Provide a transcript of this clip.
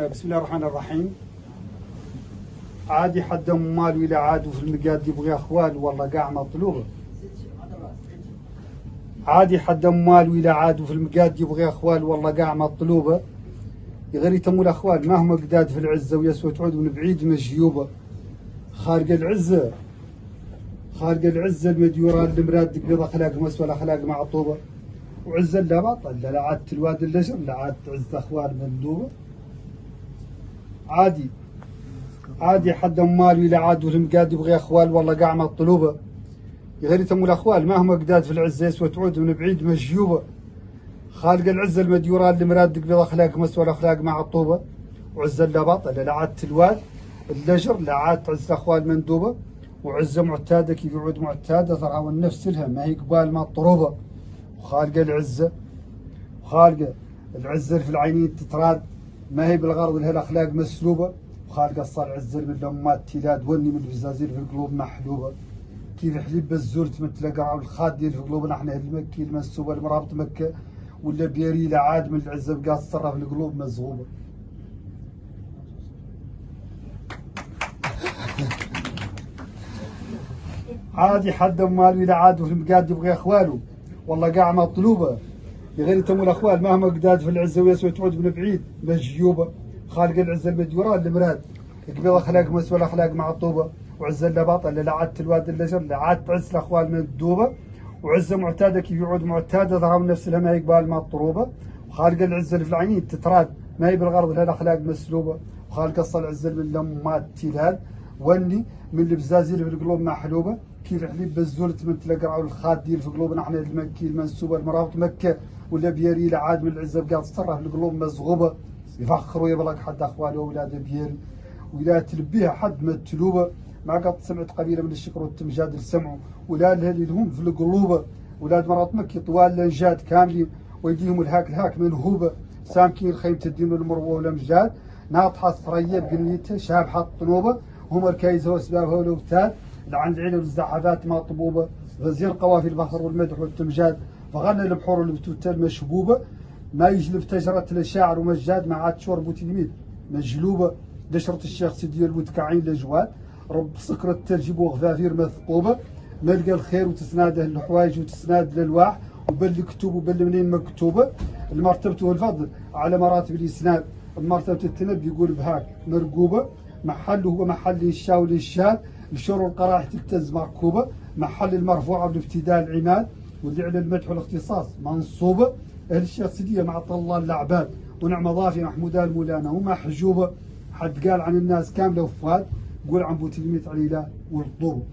بسم الله الرحمن الرحيم. عادي حد مال ولا عاد في المقاد يبغي اخوال والله قاع مطلوبه. عادي حد مال ولا عاد في المقاد يبغي اخوال والله قاع مطلوبه. غير يتموا الاخوال ما هم قداد في العزه ويسوى تعود من بعيد مجيوبه. خارق العزه المديوره المراد بيض اخلاق مسوى الاخلاق معطوبه. وعزه لا بطل لا عاد الواد اللجر لا عاد عزه اخوال مندوبه. عادي حد مال ولا عاد في المقاد يبغي اخوال والله قاع مطلوبه. غير يتموا الاخوال ما هم قداد في العزه يسوى تعود من بعيد مجيوبه. خالق العزه المديوره اللي مراد بيض اخلاق مسوى الاخلاق معطوبه. وعزه لا بطل لا عاد الواد اللجر لا عاد عزه اخوال مندوبه. وعزه معتاده كيف يعود معتاده ترى والنفس لها ما هي قبال مطروبه. وخالقه العزه في العينين تتراد ما هي بالغرض لها الاخلاق مسلوبه. وخالقه الصال عزه من الامات تيلاد وني من البزازير في القلوب محلوبه. كيف حليب بالزور تمثل قرع الخاد ديال في قلوبنا احنا المكي المنسوبه المرابط مكه. ولا بيري لا عاد من العزه بقى تصرف القلوب مزغوبه. عادي حد مال ولا عاد في المقاد يبغي اخواله والله قاع مطلوبه. غير يتموا الاخوال ما هم قداد في العزه ويسوى تعود من بعيد مجيوبه. خالق العزه المديوره المراد قبل اخلاق مسوى الاخلاق معطوبه. وعزه لا باطل لا عاد الواد اللجر لا عاد تعز الاخوال من الدوبه. وعزه معتاده كيف يعود معتاده ضرب نفس لها ما هي قبال مطروبه. وخالق العزه اللي في العينين تتراد ما هي بالغرض لها الاخلاق مسلوبه. وخالق الصل عزه من لمات تيلال وني من البزازيل في القلوب محلوبه. كيف حليب بالزول تمثل قرعوا الخاد ديال في قلوبنا احنا المكي المنسوبه المرابط مكه. ولا بيري لا عاد من العزه بقى تصرف القلوب مزغوبه. يفخروا يبلغ حد اخواله واولاد بيري ولا تلبيها حد متلوبه. ما قد سمعت قبيله من الشكر والتمجاد لسمعوا ولا الهلي لهم في القلوبه. ولاد مرات مكي طوال لنجاد كاملين ويديهم الهاك منهوبه. سامكين خيمه الدين والمروه والامجاد ناطحه ثريا بقنيتها شابحه الطنوبه. هم الكايزه واسبابها والاوتاد لعن العلل والزحفات مطبوبه. غزير قوافي البحر والمدح والتمجاد فغنى البحور والبتوته المشبوبه. ما يجلب تجرة الشاعر ومجاد ما عاد شرب وتلميذ مجلوبه. دشرة الشيخ سيدي المتكعين لجواد رب سكر الترجب وغفافير مثقوبه. ملقى الخير وتسناده الحوايج وتسناد للواح وبل كتب وبل منين مكتوبه. المرتبة والفضل على مراتب الاسناد. مرتبة التنبي يقول بهاك مرقوبه. محله هو محل الشاو للشاد الشر القراح تلتز مركوبه. محل المرفوعه بالابتداء العماد واللي على المدح والاختصاص منصوبه. اهل الشيخ سيديه مع الله العباد ونعم ضافي محمودا المولانا ومحجوبه. حد قال عن الناس كامله وفؤاد قول عن بوتلميت عليلا والطوب.